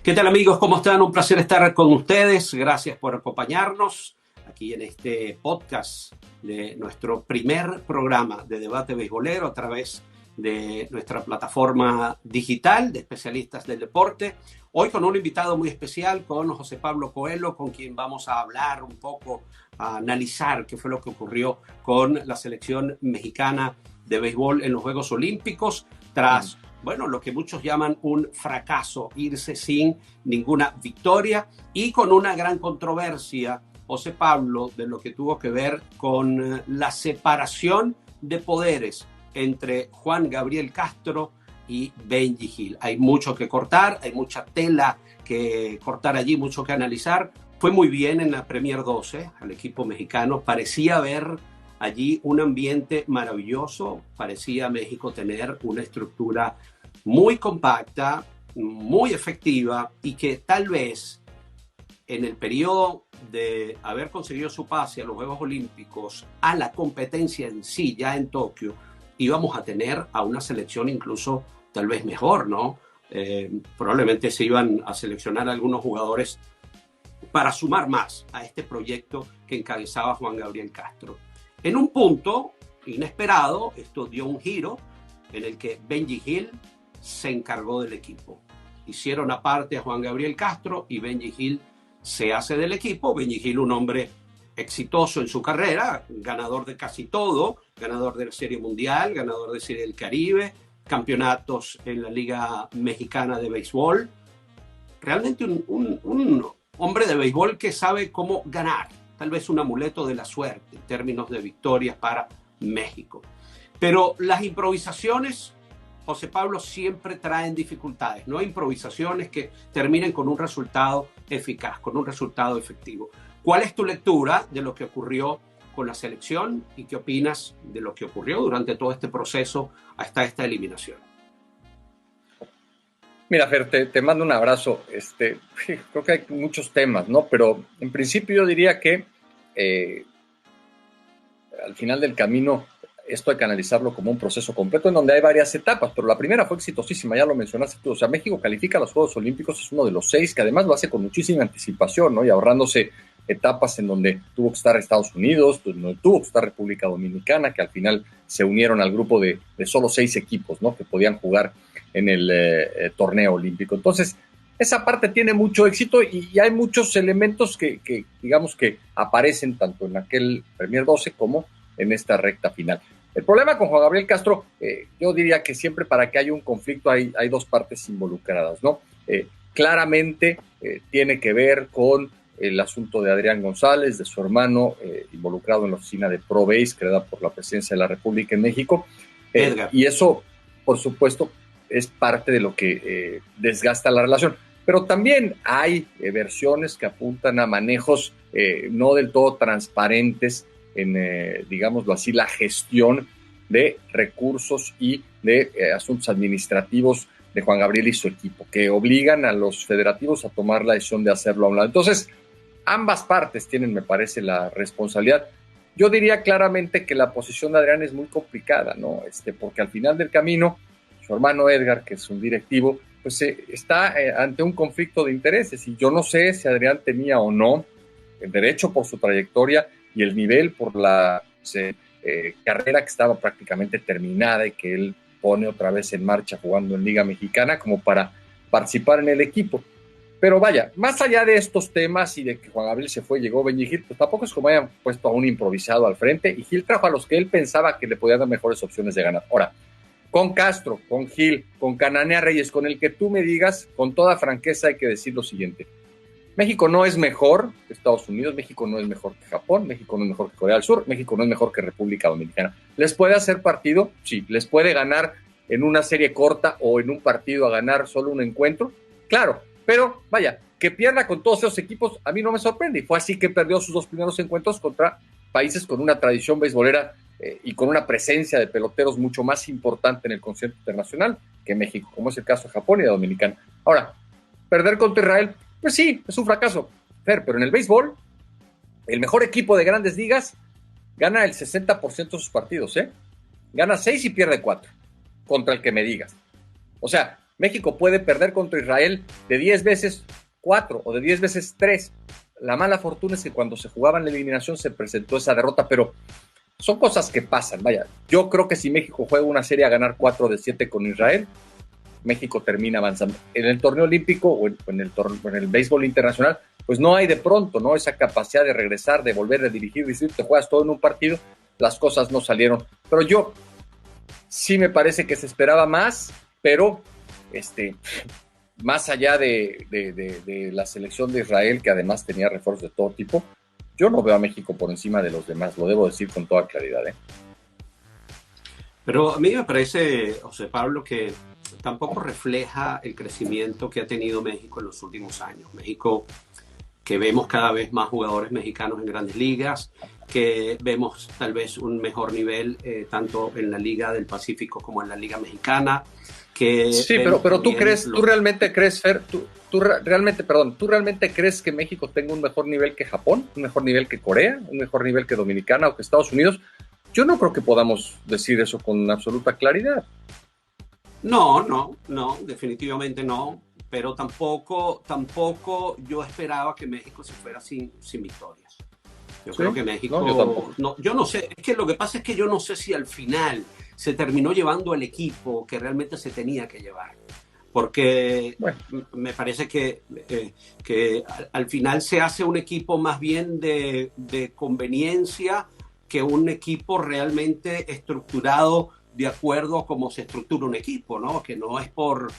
¿Qué tal amigos? ¿Cómo están? Un placer estar con ustedes. Gracias por acompañarnos aquí en este podcast de nuestro primer programa de debate beisbolero a través de nuestra plataforma digital de especialistas del deporte. Hoy con un invitado muy especial, con José Pablo Coelho, con quien vamos a hablar un poco, a analizar qué fue lo que ocurrió con la selección mexicana de béisbol en los Juegos Olímpicos tras lo que muchos llaman un fracaso, irse sin ninguna victoria y con una gran controversia, José Pablo, de lo que tuvo que ver con la separación de poderes entre Juan Gabriel Castro y Benji Gil. Hay mucho que cortar, hay mucha tela que cortar allí, mucho que analizar. Fue muy bien en la Premier 12 al equipo mexicano, parecía haber allí un ambiente maravilloso, parecía México tener una estructura muy compacta, muy efectiva y que tal vez en el periodo de haber conseguido su pase a los Juegos Olímpicos, a la competencia en sí, ya en Tokio, íbamos a tener a una selección incluso tal vez mejor, ¿no? Probablemente se iban a seleccionar algunos jugadores para sumar más a este proyecto que encabezaba Juan Gabriel Castro. En un punto inesperado, esto dio un giro en el que Benji Gil se encargó del equipo. Hicieron aparte a Juan Gabriel Castro y Benji Gil se hace del equipo. Benji Gil, un hombre exitoso en su carrera, ganador de casi todo, ganador de la Serie Mundial, ganador de Serie del Caribe, campeonatos en la Liga Mexicana de Béisbol. Realmente un hombre de béisbol que sabe cómo ganar, tal vez un amuleto de la suerte en términos de victorias para México. Pero las improvisaciones, José Pablo, siempre traen dificultades. No hay improvisaciones que terminen con un resultado eficaz, con un resultado efectivo. ¿Cuál es tu lectura de lo que ocurrió con la selección y qué opinas de lo que ocurrió durante todo este proceso hasta esta eliminación? Mira, Fer, te mando un abrazo. Creo que hay muchos temas, ¿no? Pero en principio yo diría que al final del camino esto hay que analizarlo como un proceso completo en donde hay varias etapas, pero la primera fue exitosísima, ya lo mencionaste tú. O sea, México califica a los Juegos Olímpicos, es uno de los 6 que además lo hace con muchísima anticipación, ¿no? Y ahorrándose etapas en donde tuvo que estar Estados Unidos, donde tuvo que estar República Dominicana, que al final se unieron al grupo de solo 6 equipos, ¿no? Que podían jugar en el torneo olímpico. Entonces, esa parte tiene mucho éxito y hay muchos elementos que digamos que aparecen tanto en aquel Premier 12 como en esta recta final. El problema con Juan Gabriel Castro, yo diría que siempre para que haya un conflicto hay dos partes involucradas, ¿no? Claramente tiene que ver con el asunto de Adrián González, de su hermano, involucrado en la oficina de ProBase, creada por la Presidencia de la República en México. Y eso, por supuesto, es parte de lo que desgasta la relación. Pero también hay versiones que apuntan a manejos no del todo transparentes en, digámoslo así, la gestión de recursos y de asuntos administrativos de Juan Gabriel y su equipo, que obligan a los federativos a tomar la decisión de hacerlo a un lado. Entonces, ambas partes tienen, me parece, la responsabilidad. Yo diría claramente que la posición de Adrián es muy complicada, ¿no? Porque al final del camino, su hermano Edgar, que es un directivo, pues está ante un conflicto de intereses, y yo no sé si Adrián tenía o no el derecho por su trayectoria y el nivel por la carrera que estaba prácticamente terminada y que él pone otra vez en marcha jugando en Liga Mexicana como para participar en el equipo. Pero vaya, más allá de estos temas y de que Juan Gabriel se fue, llegó Benji Gil, pues tampoco es como hayan puesto a un improvisado al frente, y Gil trajo a los que él pensaba que le podían dar mejores opciones de ganar. Ahora, con Castro, con Gil, con Cananea Reyes, con el que tú me digas, con toda franqueza hay que decir lo siguiente: México no es mejor que Estados Unidos, México no es mejor que Japón, México no es mejor que Corea del Sur, México no es mejor que República Dominicana. ¿Les puede hacer partido? Sí. ¿Les puede ganar en una serie corta o en un partido a ganar solo un encuentro? Claro, pero vaya, que pierda con todos esos equipos a mí no me sorprende, y fue así que perdió sus 2 primeros encuentros contra países con una tradición beisbolera y con una presencia de peloteros mucho más importante en el concierto internacional que México, como es el caso de Japón y de Dominicana. Ahora, perder contra Israel, pues sí, es un fracaso, pero en el béisbol, el mejor equipo de Grandes Ligas gana el 60% de sus partidos, Gana 6 y pierde 4, contra el que me digas. O sea, México puede perder contra Israel de 10 veces 4 o de 10 veces 3. La mala fortuna es que cuando se jugaba en la eliminación se presentó esa derrota, pero son cosas que pasan. Vaya, yo creo que si México juega una serie a ganar 4 de 7 con Israel, México termina avanzando. En el torneo olímpico o en el béisbol internacional, pues no hay de pronto, ¿no? Esa capacidad de regresar, de volver a dirigir, te juegas todo en un partido, las cosas no salieron. Pero yo sí me parece que se esperaba más, pero más allá de la selección de Israel, que además tenía refuerzos de todo tipo, yo no veo a México por encima de los demás, lo debo decir con toda claridad, ¿eh? Pero a mí me parece, José Pablo, que tampoco refleja el crecimiento que ha tenido México en los últimos años. México, que vemos cada vez más jugadores mexicanos en grandes ligas, que vemos tal vez un mejor nivel tanto en la Liga del Pacífico como en la Liga Mexicana. Que sí, pero tú realmente crees, Fer, tú realmente crees que México tenga un mejor nivel que Japón, un mejor nivel que Corea, un mejor nivel que Dominicana o que Estados Unidos? Yo no creo que podamos decir eso con absoluta claridad. No, definitivamente no, pero tampoco yo esperaba que México se fuera sin victorias. Yo creo que México, yo no sé, es que lo que pasa es que yo no sé si al final se terminó llevando el equipo que realmente se tenía que llevar, porque me parece que al final se hace un equipo más bien de conveniencia que un equipo realmente estructurado de acuerdo a cómo se estructura un equipo, ¿no? Que no es por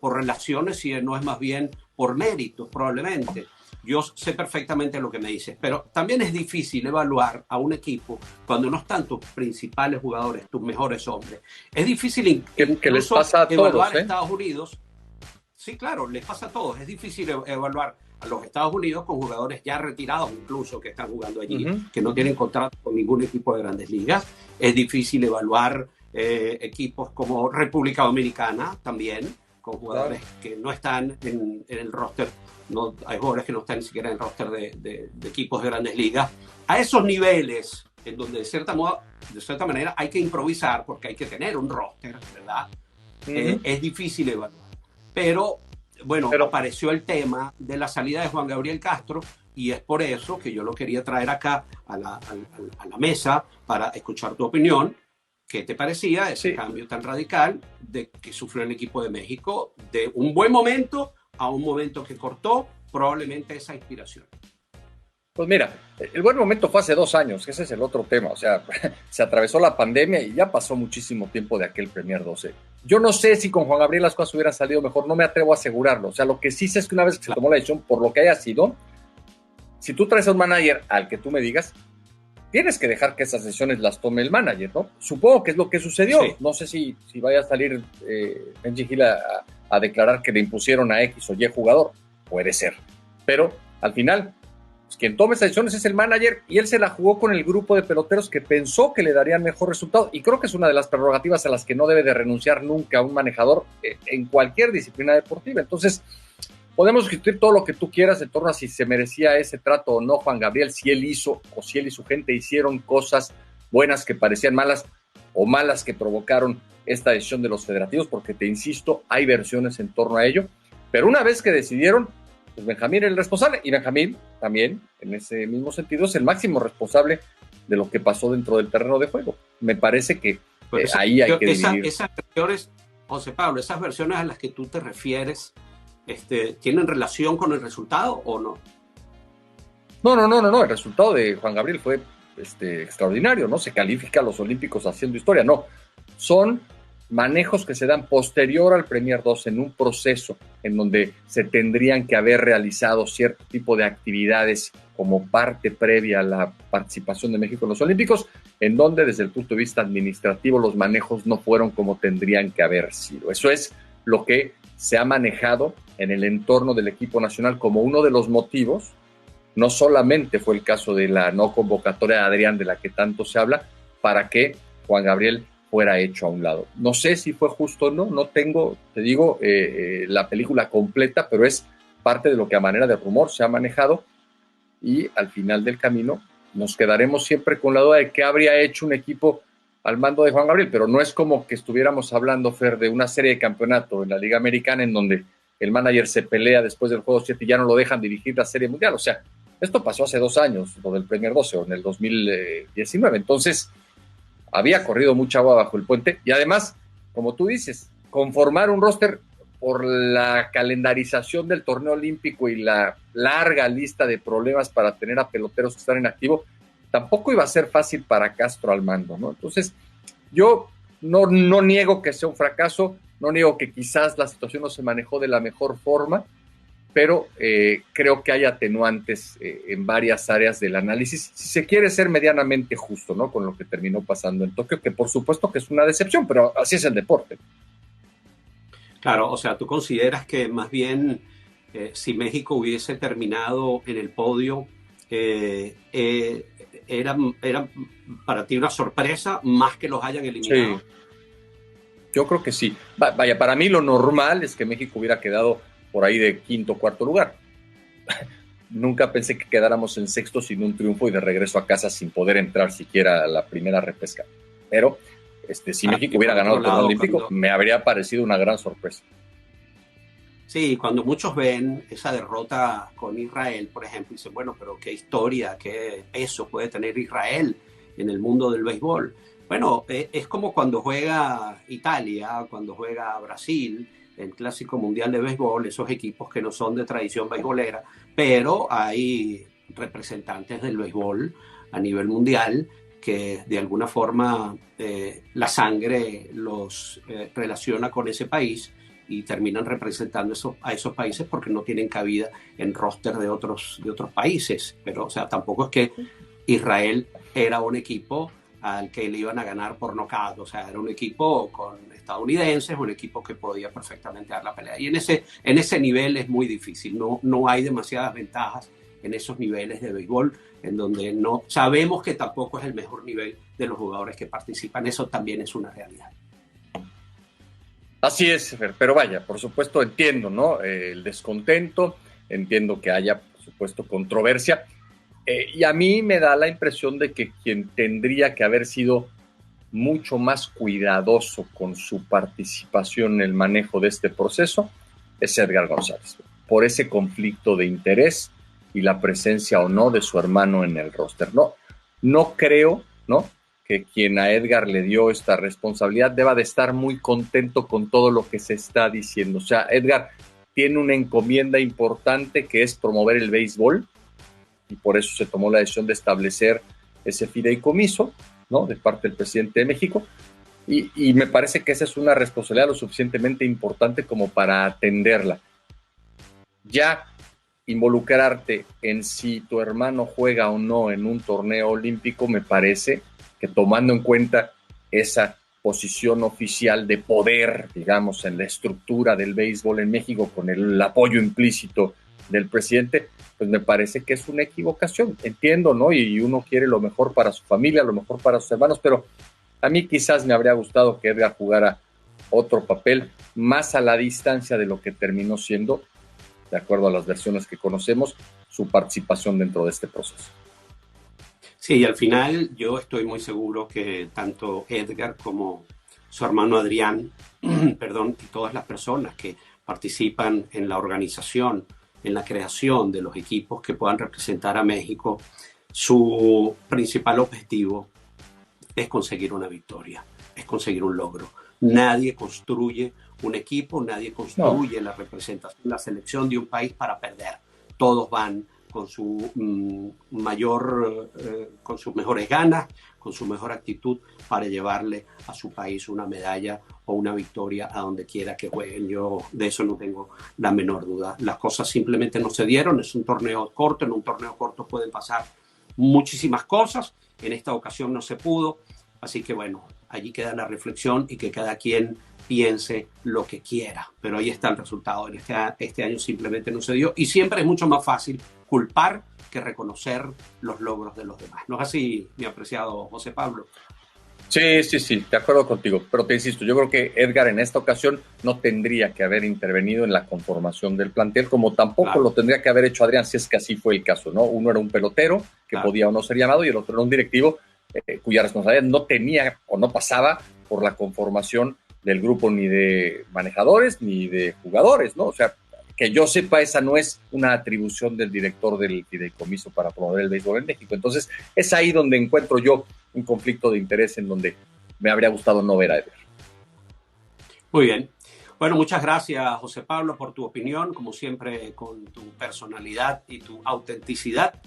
relaciones, sino es más bien por méritos, probablemente. Yo sé perfectamente lo que me dices, pero también es difícil evaluar a un equipo cuando no están tus principales jugadores, tus mejores hombres. Es difícil que les pasa a evaluar todos, a Estados Unidos. Sí, claro, les pasa a todos. Es difícil evaluar a los Estados Unidos con jugadores ya retirados incluso que están jugando allí, que no tienen contrato con ningún equipo de grandes ligas. Es difícil evaluar equipos como República Dominicana también, con jugadores que no están en el roster. No, hay jugadores que no están ni siquiera en el roster de equipos de grandes ligas. A esos niveles, en donde de cierta manera hay que improvisar porque hay que tener un roster, ¿verdad? Es difícil evaluar. Pero apareció el tema de la salida de Juan Gabriel Castro y es por eso que yo lo quería traer acá a la mesa para escuchar tu opinión. ¿Qué te parecía ese cambio tan radical de que sufrió el equipo de México de un buen momento a un momento que cortó probablemente esa inspiración? Pues mira, el buen momento fue hace 2 años, que ese es el otro tema. O sea, se atravesó la pandemia y ya pasó muchísimo tiempo de aquel Premier 12. Yo no sé si con Juan Gabriel las cosas hubieran salido mejor, no me atrevo a asegurarlo. O sea, lo que sí sé es que una vez que se tomó la decisión, por lo que haya sido, si tú traes a un manager al que tú me digas, tienes que dejar que esas decisiones las tome el manager, ¿no? Supongo que es lo que sucedió. Sí. No sé si vaya a salir Benji Gil a declarar que le impusieron a X o Y jugador. Puede ser. Pero al final, pues, quien tome esas decisiones es el manager y él se la jugó con el grupo de peloteros que pensó que le darían mejor resultado. Y creo que es una de las prerrogativas a las que no debe de renunciar nunca un manejador en cualquier disciplina deportiva. Entonces, podemos discutir todo lo que tú quieras en torno a si se merecía ese trato o no Juan Gabriel, si él hizo o si él y su gente hicieron cosas buenas que parecían malas o malas que provocaron esta decisión de los federativos, porque te insisto, hay versiones en torno a ello. Pero una vez que decidieron, pues Benjamín era el responsable y Benjamín también, en ese mismo sentido, es el máximo responsable de lo que pasó dentro del terreno de juego. Me parece que ahí hay que dividir. Esas versiones, José Pablo, esas versiones a las que tú te refieres, ¿tienen relación con el resultado o no? No. El resultado de Juan Gabriel fue extraordinario, ¿no? Se califica a los Olímpicos haciendo historia, no. Son manejos que se dan posterior al Premier 2 en un proceso en donde se tendrían que haber realizado cierto tipo de actividades como parte previa a la participación de México en los Olímpicos, en donde desde el punto de vista administrativo los manejos no fueron como tendrían que haber sido. Eso es lo que se ha manejado en el entorno del equipo nacional como uno de los motivos. No solamente fue el caso de la no convocatoria de Adrián, de la que tanto se habla, para que Juan Gabriel fuera hecho a un lado. No sé si fue justo o no, no tengo, te digo, la película completa, pero es parte de lo que a manera de rumor se ha manejado y al final del camino nos quedaremos siempre con la duda de qué habría hecho un equipo al mando de Juan Gabriel, pero no es como que estuviéramos hablando, Fer, de una serie de campeonato en la Liga Americana en donde el manager se pelea después del juego 7 y ya no lo dejan dirigir la Serie Mundial. O sea, esto pasó hace 2 años, lo del Premier 12 o en el 2019. Entonces, había corrido mucha agua bajo el puente y además, como tú dices, conformar un roster por la calendarización del torneo olímpico y la larga lista de problemas para tener a peloteros que están en activo, tampoco iba a ser fácil para Castro al mando, ¿no? Entonces, yo no niego que sea un fracaso, no niego que quizás la situación no se manejó de la mejor forma, pero creo que hay atenuantes en varias áreas del análisis, si se quiere ser medianamente justo, ¿no? Con lo que terminó pasando en Tokio, que por supuesto que es una decepción, pero así es el deporte. Claro, o sea, tú consideras que más bien si México hubiese terminado en el podio, era para ti una sorpresa más que los hayan eliminado. Sí, yo creo que sí. Vaya, para mí lo normal es que México hubiera quedado por ahí de quinto o cuarto lugar. Nunca pensé que quedáramos en sexto sin un triunfo y de regreso a casa sin poder entrar siquiera a la primera repesca. Pero si México hubiera ganado el torneo olímpico, me habría parecido una gran sorpresa. Sí, cuando muchos ven esa derrota con Israel, por ejemplo, dicen, bueno, pero qué historia, qué peso puede tener Israel en el mundo del béisbol. Bueno, es como cuando juega Italia, cuando juega Brasil, el Clásico Mundial de Béisbol, esos equipos que no son de tradición beisbolera, pero hay representantes del béisbol a nivel mundial que de alguna forma la sangre los relaciona con ese país y terminan representando a esos países porque no tienen cabida en roster de otros países. Pero, o sea, tampoco es que Israel era un equipo al que le iban a ganar por nocaut. O sea, era un equipo con estadounidenses, un equipo que podía perfectamente dar la pelea. Y en ese nivel es muy difícil. No hay demasiadas ventajas en esos niveles de béisbol, en donde no sabemos que tampoco es el mejor nivel de los jugadores que participan. Eso también es una realidad. Así es, Fer, pero vaya, por supuesto entiendo, ¿no? El descontento, entiendo que haya, por supuesto, controversia, y a mí me da la impresión de que quien tendría que haber sido mucho más cuidadoso con su participación en el manejo de este proceso es Edgar González, por ese conflicto de interés y la presencia o no de su hermano en el roster. No creo, ¿no?, que quien a Edgar le dio esta responsabilidad deba de estar muy contento con todo lo que se está diciendo. O sea, Edgar tiene una encomienda importante que es promover el béisbol y por eso se tomó la decisión de establecer ese fideicomiso, ¿no?, de parte del presidente de México, y me parece que esa es una responsabilidad lo suficientemente importante como para atenderla. Ya involucrarte en si tu hermano juega o no en un torneo olímpico, me parece que tomando en cuenta esa posición oficial de poder, digamos, en la estructura del béisbol en México, con el apoyo implícito del presidente, pues me parece que es una equivocación. Entiendo, ¿no? Y uno quiere lo mejor para su familia, lo mejor para sus hermanos, pero a mí quizás me habría gustado que Edgar jugara otro papel más a la distancia de lo que terminó siendo, de acuerdo a las versiones que conocemos, su participación dentro de este proceso. Sí, y al final yo estoy muy seguro que tanto Edgar como su hermano Adrián, perdón, y todas las personas que participan en la organización, en la creación de los equipos que puedan representar a México, su principal objetivo es conseguir una victoria, es conseguir un logro. Nadie construye un equipo, nadie construye la representación, la selección de un país para perder. Todos van con su con sus mejores ganas, con su mejor actitud para llevarle a su país una medalla o una victoria a donde quiera que jueguen. Yo de eso no tengo la menor duda. Las cosas simplemente no se dieron, es un torneo corto, en un torneo corto pueden pasar muchísimas cosas, en esta ocasión no se pudo, así que bueno, allí queda la reflexión y que cada quien piense lo que quiera, pero ahí está el resultado. En este año simplemente no se dio y siempre es mucho más fácil culpar que reconocer los logros de los demás. ¿No es así, mi apreciado José Pablo? Sí, de acuerdo contigo, pero te insisto, yo creo que Edgar en esta ocasión no tendría que haber intervenido en la conformación del plantel, como tampoco lo tendría que haber hecho Adrián, si es que así fue el caso, ¿no? Uno era un pelotero que podía o no ser llamado y el otro era un directivo cuya responsabilidad no tenía o no pasaba por la conformación del grupo ni de manejadores ni de jugadores, ¿no? O sea, que yo sepa, esa no es una atribución del director del fideicomiso para promover el béisbol en México. Entonces, es ahí donde encuentro yo un conflicto de interés en donde me habría gustado no ver a Eder. Muy bien. Bueno, muchas gracias, José Pablo, por tu opinión, como siempre, con tu personalidad y tu autenticidad.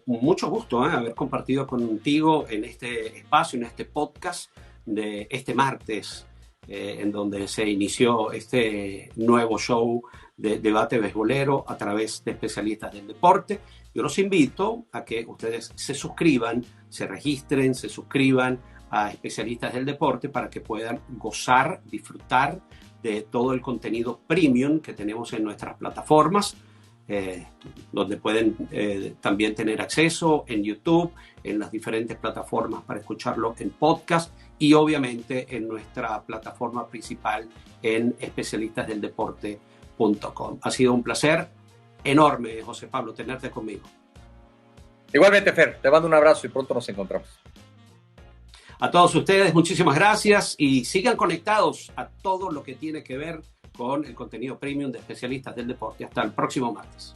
Mucho gusto haber compartido contigo en este espacio, en este podcast de este martes, en donde se inició este nuevo show de debate beisbolero a través de especialistas del deporte. Yo los invito a que ustedes se suscriban, se registren, se suscriban a especialistas del deporte para que puedan gozar, disfrutar de todo el contenido premium que tenemos en nuestras plataformas, donde pueden también tener acceso en YouTube, en las diferentes plataformas para escucharlo en podcast y obviamente en nuestra plataforma principal en especialistasdeldeporte.com. Ha sido un placer enorme, José Pablo, tenerte conmigo. Igualmente, Fer, te mando un abrazo y pronto nos encontramos. A todos ustedes, muchísimas gracias y sigan conectados a todo lo que tiene que ver con el contenido premium de especialistas del deporte. Hasta el próximo martes.